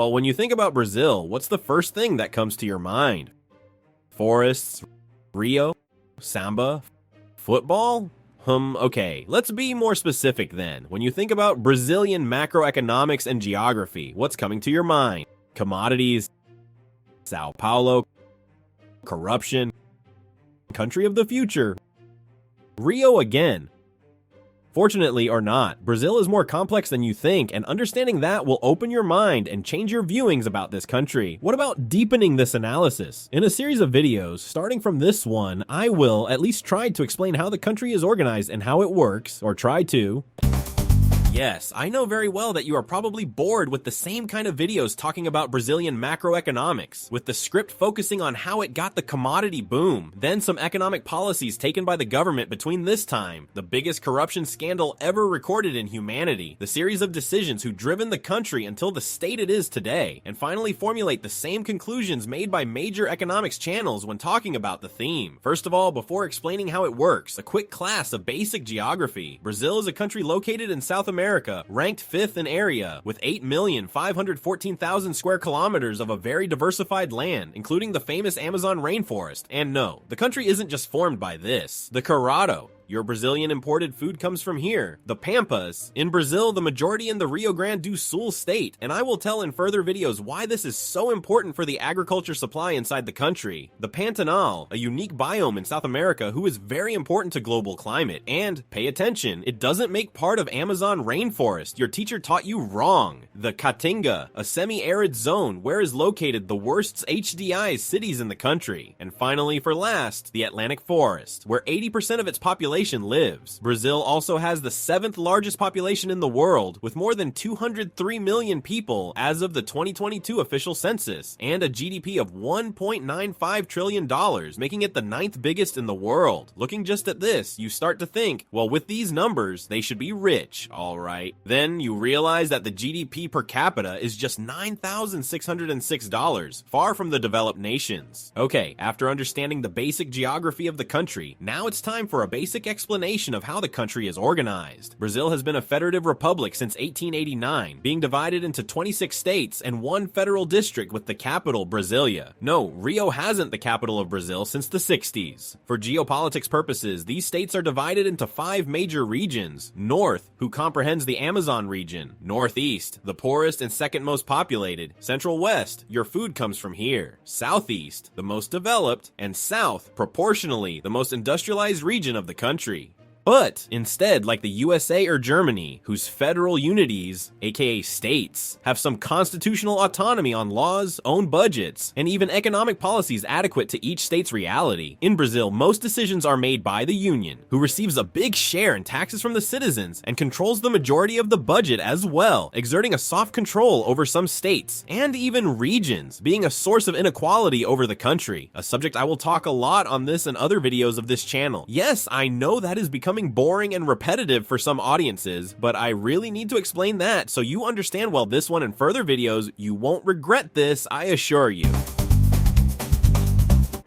Well, when you think about Brazil, what's the first thing that comes to your mind? Forests, Rio, samba, football? Okay, let's be more specific then. When you think about Brazilian macroeconomics and geography, what's coming to your mind? Commodities, Sao Paulo, corruption, country of the future, Rio again. Fortunately or not, Brazil is more complex than you think, and understanding that will open your mind and change your viewings about this country. What about deepening this analysis? In a series of videos, starting from this one, I will at least try to explain how the country is organized and how it works, or try to. Yes, I know very well that you are probably bored with the same kind of videos talking about Brazilian macroeconomics, with the script focusing on how it got the commodity boom, then some economic policies taken by the government between this time, the biggest corruption scandal ever recorded in humanity, the series of decisions who driven the country until the state it is today, and finally formulate the same conclusions made by major economics channels when talking about the theme. First of all, before explaining how it works, a quick class of basic geography. Brazil is a country located in South America, ranked 5th in area, with 8,514,000 square kilometers of a very diversified land, including the famous Amazon rainforest. And no, the country isn't just formed by this. The Cerrado, your Brazilian imported food comes from here. The Pampas, in Brazil, the majority in the Rio Grande do Sul state, and I will tell in further videos why this is so important for the agriculture supply inside the country. The Pantanal, a unique biome in South America who is very important to global climate, and, pay attention, it doesn't make part of Amazon rainforest. Your teacher taught you wrong. The Caatinga, a semi-arid zone where is located the worst HDI cities in the country. And finally, for last, the Atlantic forest, where 80% of its population lives. Brazil also has the 7th largest population in the world, with more than 203 million people as of the 2022 official census, and a GDP of $1.95 trillion, making it the 9th biggest in the world. Looking just at this, you start to think, well, with these numbers, they should be rich, alright. Then you realize that the GDP per capita is just $9,606, far from the developed nations. Okay, after understanding the basic geography of the country, now it's time for a basic explanation of how the country is organized. Brazil has been a federative republic since 1889, being divided into 26 states and one federal district with the capital Brasilia. No, Rio hasn't the capital of Brazil since the 60s. For geopolitics purposes, these states are divided into 5 major regions. North, who comprehends the Amazon region. Northeast, the poorest and second most populated. Central West, your food comes from here. Southeast, the most developed. And South, proportionally, the most industrialized region of the country. But instead, like the USA or Germany, whose federal unities, aka states, have some constitutional autonomy on laws, own budgets, and even economic policies adequate to each state's reality. In Brazil, most decisions are made by the union, who receives a big share in taxes from the citizens and controls the majority of the budget as well, exerting a soft control over some states, and even regions, being a source of inequality over the country, a subject I will talk a lot on this and other videos of this channel. Yes, I know that is becoming boring and repetitive for some audiences, but I really need to explain that so you understand well this one and further videos. You won't regret this, I assure you.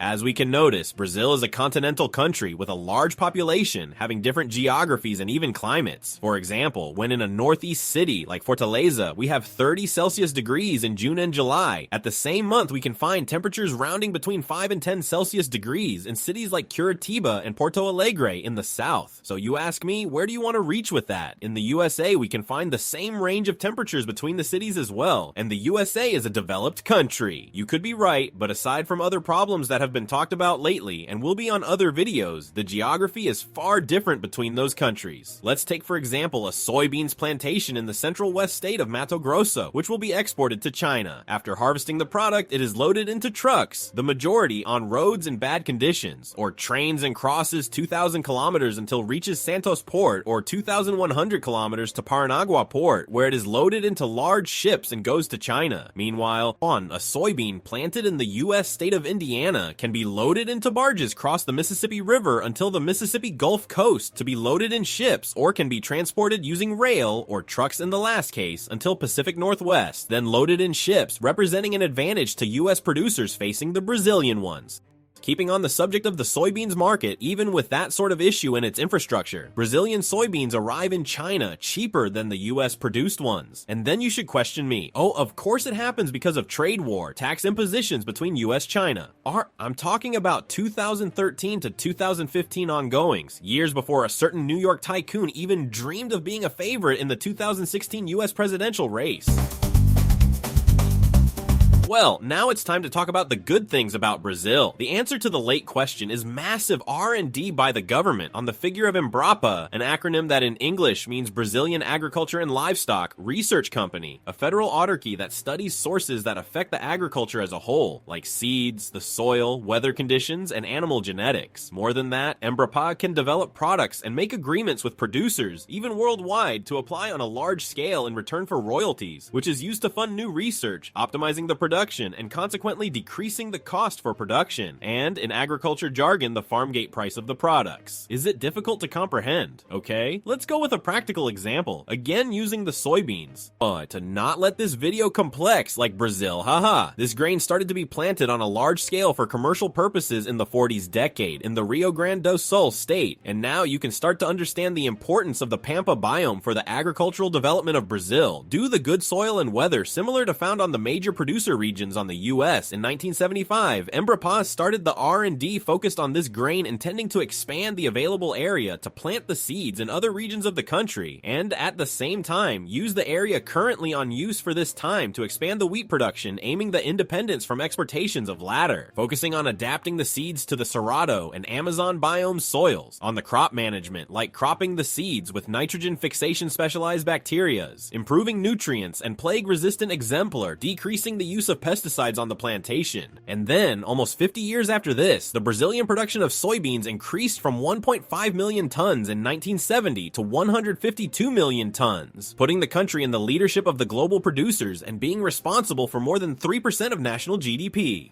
As we can notice, Brazil is a continental country with a large population, having different geographies and even climates. For example, when in a northeast city like Fortaleza, we have 30 Celsius degrees in June and July. At the same month, we can find temperatures rounding between 5 and 10 Celsius degrees in cities like Curitiba and Porto Alegre in the south. So you ask me, where do you want to reach with that? In the USA, we can find the same range of temperatures between the cities as well, and the USA is a developed country. You could be right, but aside from other problems that have been talked about lately and will be on other videos, the geography is far different between those countries. Let's take for example a soybeans plantation in the central west state of Mato Grosso, which will be exported to China. After harvesting the product, it is loaded into trucks, the majority on roads in bad conditions, or trains and crosses 2,000 kilometers until reaches Santos Port, or 2,100 kilometers to Paranagua Port, where it is loaded into large ships and goes to China. Meanwhile, a soybean planted in the US state of Indiana can be loaded into barges across the Mississippi River until the Mississippi Gulf Coast to be loaded in ships, or can be transported using rail or trucks in the last case until Pacific Northwest, then loaded in ships, representing an advantage to US producers facing the Brazilian ones. Keeping on the subject of the soybeans market, even with that sort of issue in its infrastructure, Brazilian soybeans arrive in China cheaper than the US produced ones. And then you should question me. Oh, of course it happens because of trade war, tax impositions between US-China. I'm talking about 2013 to 2015 ongoings, years before a certain New York tycoon even dreamed of being a favorite in the 2016 US presidential race. Well, now it's time to talk about the good things about Brazil. The answer to the late question is massive R&D by the government on the figure of Embrapa, an acronym that in English means Brazilian Agriculture and Livestock Research Company, a federal autarky that studies sources that affect the agriculture as a whole, like seeds, the soil, weather conditions, and animal genetics. More than that, Embrapa can develop products and make agreements with producers, even worldwide, to apply on a large scale in return for royalties, which is used to fund new research, optimizing the production, and consequently decreasing the cost for production, and, in agriculture jargon, the farm gate price of the products. Is it difficult to comprehend? Okay, let's go with a practical example, again using the soybeans. To not let this video complex like Brazil, haha. This grain started to be planted on a large scale for commercial purposes in the 40s decade in the Rio Grande do Sul state, and now you can start to understand the importance of the Pampa biome for the agricultural development of Brazil, due to the good soil and weather similar to found on the major producer regions on the US. In 1975, Embrapa started the R&D focused on this grain, intending to expand the available area to plant the seeds in other regions of the country, and at the same time, use the area currently on use for this time to expand the wheat production, aiming the independence from exportations of latter, focusing on adapting the seeds to the Cerrado and Amazon biome soils, on the crop management, like cropping the seeds with nitrogen fixation specialized bacterias, improving nutrients and plague-resistant exemplar, decreasing the use of pesticides on the plantation. And then, almost 50 years after this, the Brazilian production of soybeans increased from 1.5 million tons in 1970 to 152 million tons, putting the country in the leadership of the global producers and being responsible for more than 3% of national GDP.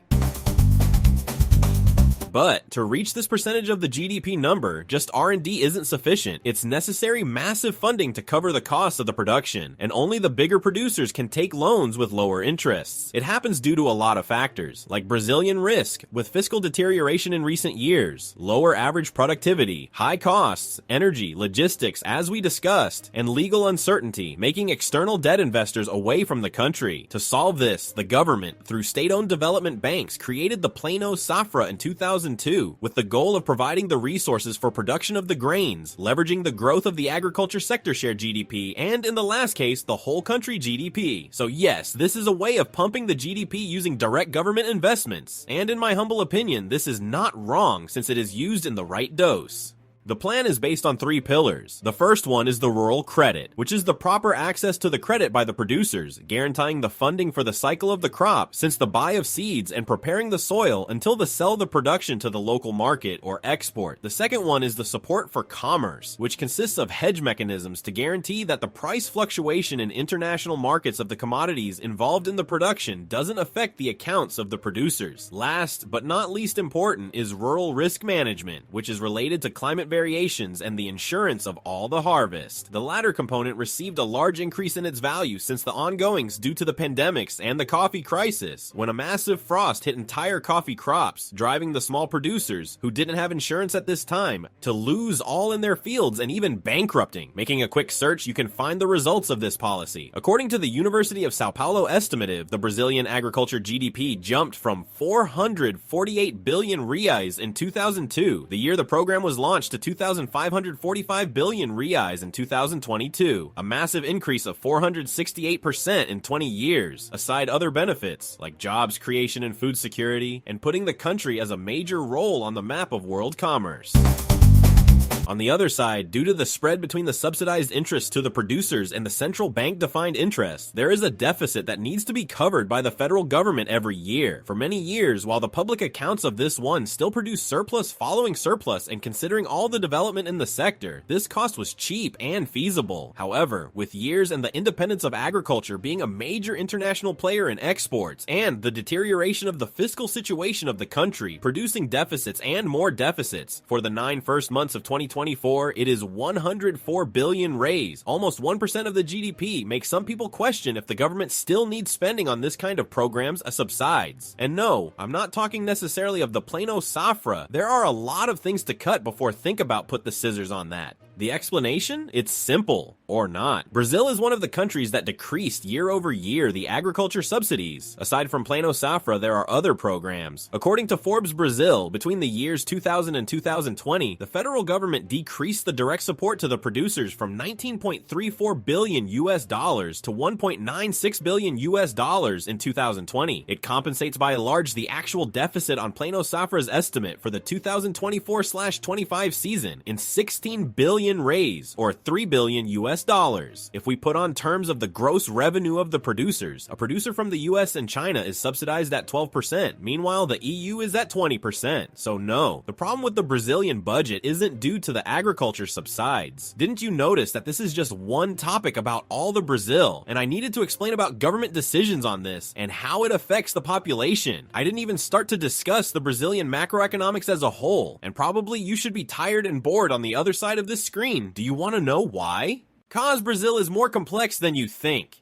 But to reach this percentage of the GDP number, just R&D isn't sufficient. It's necessary massive funding to cover the cost of the production, and only the bigger producers can take loans with lower interests. It happens due to a lot of factors, like Brazilian risk, with fiscal deterioration in recent years, lower average productivity, high costs, energy, logistics, as we discussed, and legal uncertainty, making external debt investors away from the country. To solve this, the government, through state-owned development banks, created the Plano Safra in 2002, with the goal of providing the resources for production of the grains, leveraging the growth of the agriculture sector share GDP, and in the last case, the whole country GDP. So yes, this is a way of pumping the GDP using direct government investments, and in my humble opinion, this is not wrong since it is used in the right dose. The plan is based on 3 pillars. The first one is the rural credit, which is the proper access to the credit by the producers, guaranteeing the funding for the cycle of the crop since the buy of seeds and preparing the soil until the sell the production to the local market or export. The second one is the support for commerce, which consists of hedge mechanisms to guarantee that the price fluctuation in international markets of the commodities involved in the production doesn't affect the accounts of the producers. Last but not least important is rural risk management, which is related to climate variations and the insurance of all the harvest. The latter component received a large increase in its value since the ongoings due to the pandemics and the coffee crisis, when a massive frost hit entire coffee crops, driving the small producers, who didn't have insurance at this time, to lose all in their fields and even bankrupting. Making a quick search, you can find the results of this policy. According to the University of Sao Paulo estimative, the Brazilian agriculture GDP jumped from 448 billion reais in 2002, the year the program was launched, to 2,545 billion reais in 2022, a massive increase of 468% in 20 years, aside other benefits like jobs creation and food security, and putting the country as a major role on the map of world commerce. On the other side, due to the spread between the subsidized interests to the producers and the central bank-defined interests, there is a deficit that needs to be covered by the federal government every year. For many years, while the public accounts of this one still produce surplus following surplus and considering all the development in the sector, this cost was cheap and feasible. However, with years and the independence of agriculture being a major international player in exports, and the deterioration of the fiscal situation of the country, producing deficits and more deficits, for the 9 first months of 2020, 2024, it is 104 billion reais, almost 1% of the GDP, makes some people question if the government still needs spending on this kind of programs subsides. And no, I'm not talking necessarily of the Plano Safra. There are a lot of things to cut before think about put the scissors on that. The explanation? It's simple. Or not. Brazil is one of the countries that decreased year over year the agriculture subsidies. Aside from Plano Safra, there are other programs. According to Forbes Brazil, between the years 2000 and 2020, the federal government decreased the direct support to the producers from 19.34 billion US dollars to 1.96 billion US dollars in 2020. It compensates by and large the actual deficit on Plano Safra's estimate for the 2024/25 season in 16 billion reais, or 3 billion US dollars. If we put on terms of the gross revenue of the producers, a producer from the US and China is subsidized at 12%. Meanwhile, the EU is at 20%. So no, the problem with the Brazilian budget isn't due to the agriculture subsides. Didn't you notice that this is just one topic about all the Brazil, and I needed to explain about government decisions on this and how it affects the population. I didn't even start to discuss the Brazilian macroeconomics as a whole, and probably you should be tired and bored on the other side of this screen. Do you want to know why? 'Cause Brazil is more complex than you think.